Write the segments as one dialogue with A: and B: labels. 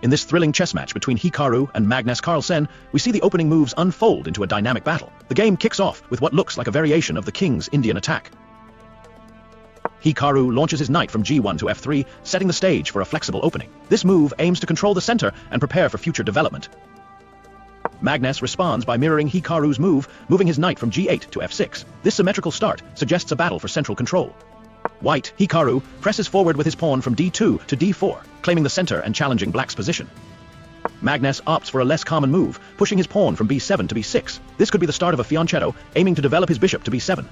A: In this thrilling chess match between Hikaru and MagnusCarlsen, we see the opening moves unfold into a dynamic battle. The game kicks off with what looks like a variation of the king's Indian attack. Hikaru launches his knight from g1 to f3, setting the stage for a flexible opening. This move aims to control the center and prepare for future development. Magnus responds by mirroring Hikaru's move, moving his knight from g8 to f6. This symmetrical start suggests a battle for central control. White, Hikaru, presses forward with his pawn from d2 to d4, claiming the center and challenging black's position. Magnus opts for a less common move, pushing his pawn from b7 to b6. This could be the start of a fianchetto, aiming to develop his bishop to b7.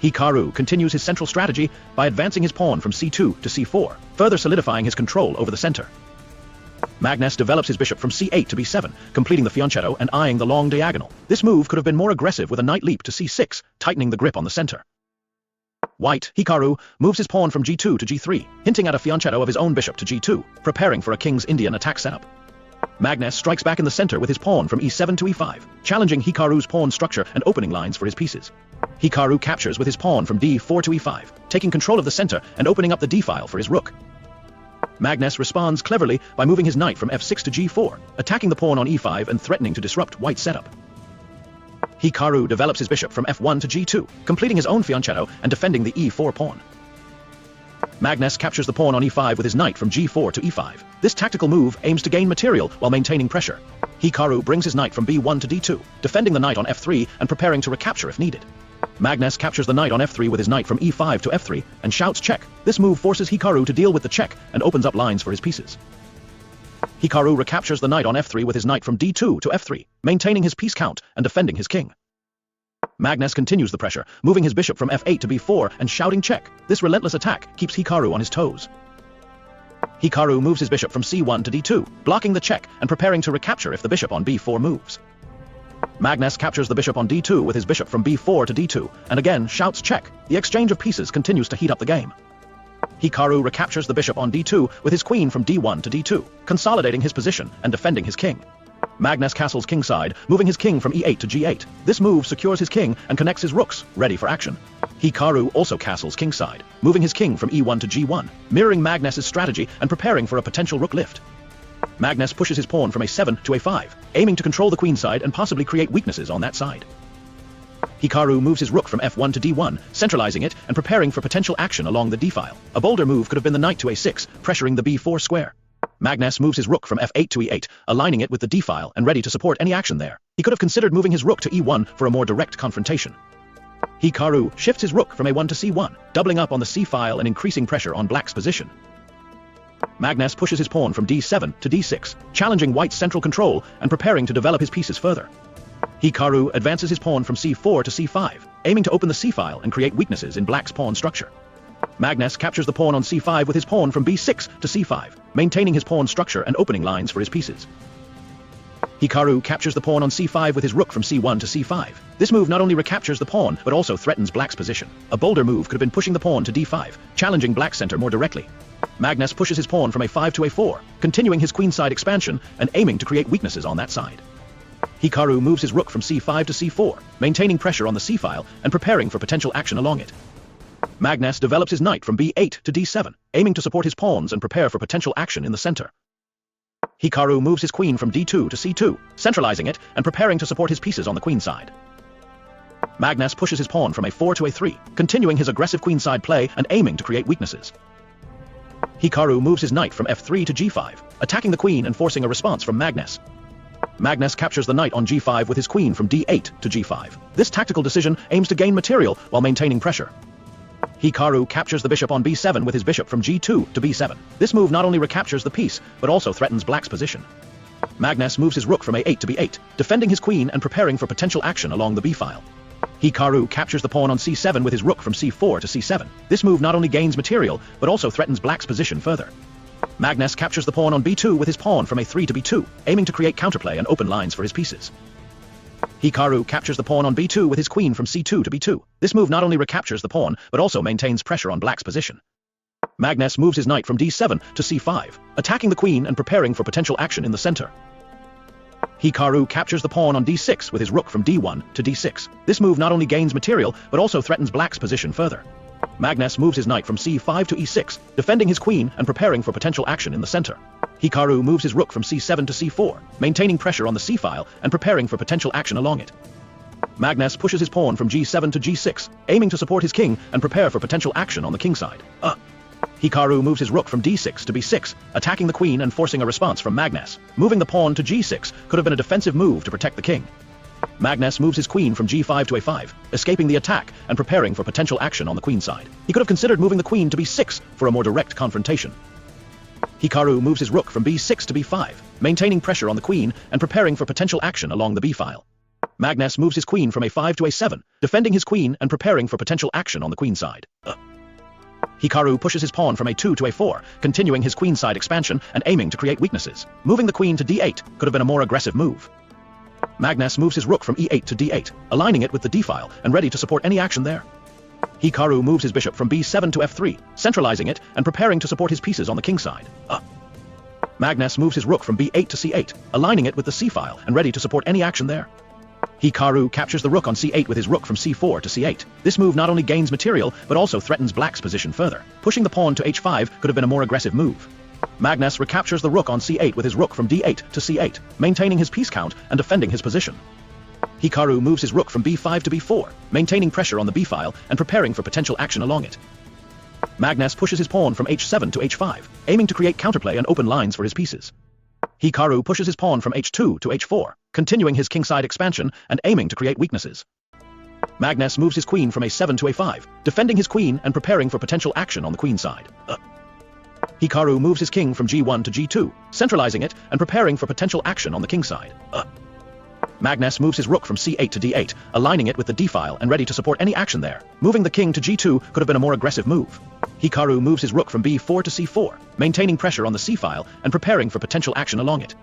A: Hikaru continues his central strategy by advancing his pawn from c2 to c4, further solidifying his control over the center. Magnus develops his bishop from c8 to b7, completing the fianchetto and eyeing the long diagonal. This move could have been more aggressive with a knight leap to c6, tightening the grip on the center. White, Hikaru, moves his pawn from g2 to g3, hinting at a fianchetto of his own bishop to g2, preparing for a king's Indian attack setup. Magnus strikes back in the center with his pawn from e7 to e5, challenging Hikaru's pawn structure and opening lines for his pieces. Hikaru captures with his pawn from d4 to e5, taking control of the center and opening up the d-file for his rook. Magnus responds cleverly by moving his knight from f6 to g4, attacking the pawn on e5 and threatening to disrupt White's setup. Hikaru develops his bishop from f1 to g2, completing his own fianchetto and defending the e4 pawn. Magnus captures the pawn on e5 with his knight from g4 to e5. This tactical move aims to gain material while maintaining pressure. Hikaru brings his knight from b1 to d2, defending the knight on f3 and preparing to recapture if needed. Magnus captures the knight on f3 with his knight from e5 to f3 and shouts check. This move forces Hikaru to deal with the check and opens up lines for his pieces. Hikaru recaptures the knight on f3 with his knight from d2 to f3, maintaining his piece count and defending his king. Magnus continues the pressure, moving his bishop from f8 to b4 and shouting check. This relentless attack keeps Hikaru on his toes. Hikaru moves his bishop from c1 to d2, blocking the check and preparing to recapture if the bishop on b4 moves. Magnus captures the bishop on d2 with his bishop from b4 to d2, and again shouts check. The exchange of pieces continues to heat up the game. Hikaru recaptures the bishop on d2 with his queen from d1 to d2, consolidating his position and defending his king. Magnus castles kingside, moving his king from e8 to g8. This move secures his king and connects his rooks, ready for action. Hikaru also castles kingside, moving his king from e1 to g1, mirroring Magnus's strategy and preparing for a potential rook lift. Magnus pushes his pawn from a7 to a5, aiming to control the queenside and possibly create weaknesses on that side. Hikaru moves his rook from f1 to d1, centralizing it and preparing for potential action along the d-file. A bolder move could have been the knight to a6, pressuring the b4 square. Magnus moves his rook from f8 to e8, aligning it with the d-file and ready to support any action there. He could have considered moving his rook to e1 for a more direct confrontation. Hikaru shifts his rook from a1 to c1, doubling up on the c-file and increasing pressure on black's position. Magnus pushes his pawn from d7 to d6, challenging White's central control and preparing to develop his pieces further. Hikaru advances his pawn from c4 to c5, aiming to open the c-file and create weaknesses in black's pawn structure. Magnus captures the pawn on c5 with his pawn from b6 to c5, maintaining his pawn structure and opening lines for his pieces. Hikaru captures the pawn on c5 with his rook from c1 to c5. This move not only recaptures the pawn, but also threatens black's position. A bolder move could have been pushing the pawn to d5, challenging black's center more directly. Magnus pushes his pawn from a5 to a4, continuing his queenside expansion and aiming to create weaknesses on that side. Hikaru moves his rook from c5 to c4, maintaining pressure on the c-file and preparing for potential action along it. Magnus develops his knight from b8 to d7, aiming to support his pawns and prepare for potential action in the center. Hikaru moves his queen from d2 to c2, centralizing it and preparing to support his pieces on the queen side. Magnus pushes his pawn from a4 to a3, continuing his aggressive queenside play and aiming to create weaknesses. Hikaru moves his knight from f3 to g5, attacking the queen and forcing a response from Magnus. Magnus captures the knight on g5 with his queen from d8 to g5. This tactical decision aims to gain material while maintaining pressure. Hikaru captures the bishop on b7 with his bishop from g2 to b7. This move not only recaptures the piece, but also threatens black's position. Magnus moves his rook from a8 to b8, defending his queen and preparing for potential action along the b-file. Hikaru captures the pawn on c7 with his rook from c4 to c7. This move not only gains material, but also threatens black's position further. Magnus captures the pawn on b2 with his pawn from a3 to b2, aiming to create counterplay and open lines for his pieces. Hikaru captures the pawn on b2 with his queen from c2 to b2. This move not only recaptures the pawn, but also maintains pressure on black's position. Magnus moves his knight from d7 to c5, attacking the queen and preparing for potential action in the center. Hikaru captures the pawn on d6 with his rook from d1 to d6. This move not only gains material, but also threatens black's position further. Magnus moves his knight from c5 to e6, defending his queen and preparing for potential action in the center. Hikaru moves his rook from c7 to c4, maintaining pressure on the c-file and preparing for potential action along it. Magnus pushes his pawn from g7 to g6, aiming to support his king and prepare for potential action on the king side. Hikaru moves his rook from d6 to b6, attacking the queen and forcing a response from Magnus. Moving the pawn to g6 could have been a defensive move to protect the king. Magnus moves his queen from g5 to a5, escaping the attack and preparing for potential action on the queen side. He could have considered moving the queen to b6 for a more direct confrontation. Hikaru moves his rook from b6 to b5, maintaining pressure on the queen and preparing for potential action along the b-file. Magnus moves his queen from a5 to a7, defending his queen and preparing for potential action on the queen side. Hikaru pushes his pawn from a2 to a4, continuing his queenside expansion and aiming to create weaknesses. Moving the queen to d8 could have been a more aggressive move. Magnus moves his rook from e8 to d8, aligning it with the d-file and ready to support any action there. Hikaru moves his bishop from b7 to f3, centralizing it and preparing to support his pieces on the king side. Magnus moves his rook from b8 to c8, aligning it with the c-file and ready to support any action there. Hikaru captures the rook on c8 with his rook from c4 to c8. This move not only gains material, but also threatens black's position further. Pushing the pawn to h5 could have been a more aggressive move. Magnus recaptures the rook on c8 with his rook from d8 to c8, maintaining his piece count and defending his position. Hikaru moves his rook from b5 to b4, maintaining pressure on the b-file and preparing for potential action along it. Magnus pushes his pawn from h7 to h5, aiming to create counterplay and open lines for his pieces. Hikaru pushes his pawn from h2 to h4, continuing his kingside expansion and aiming to create weaknesses. Magnus moves his queen from a7 to a5, defending his queen and preparing for potential action on the queen side. Hikaru moves his king from g1 to g2, centralizing it and preparing for potential action on the king side. Magnus moves his rook from c8 to d8, aligning it with the d-file and ready to support any action there. Moving the king to g2 could have been a more aggressive move. Hikaru moves his rook from b4 to c4, maintaining pressure on the c-file and preparing for potential action along it.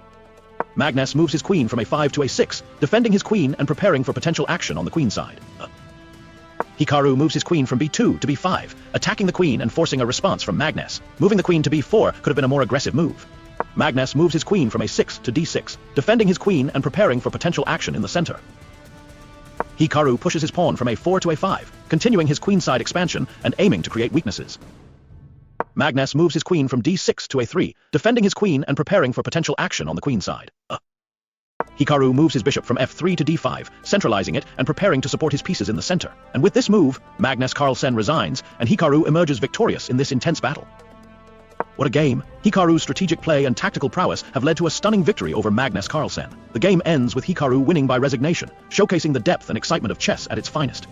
A: Magnus moves his queen from a5 to a6, defending his queen and preparing for potential action on the queen side. Hikaru moves his queen from b2 to b5, attacking the queen and forcing a response from Magnus. Moving the queen to b4 could have been a more aggressive move. Magnus moves his queen from a6 to d6, defending his queen and preparing for potential action in the center. Hikaru pushes his pawn from a4 to a5, continuing his queenside expansion and aiming to create weaknesses. Magnus moves his queen from d6 to a3, defending his queen and preparing for potential action on the queen side. Hikaru moves his bishop from f3 to d5, centralizing it and preparing to support his pieces in the center. And with this move, MagnusCarlsen resigns, and Hikaru emerges victorious in this intense battle. What a game! Hikaru's strategic play and tactical prowess have led to a stunning victory over MagnusCarlsen. The game ends with Hikaru winning by resignation, showcasing the depth and excitement of chess at its finest.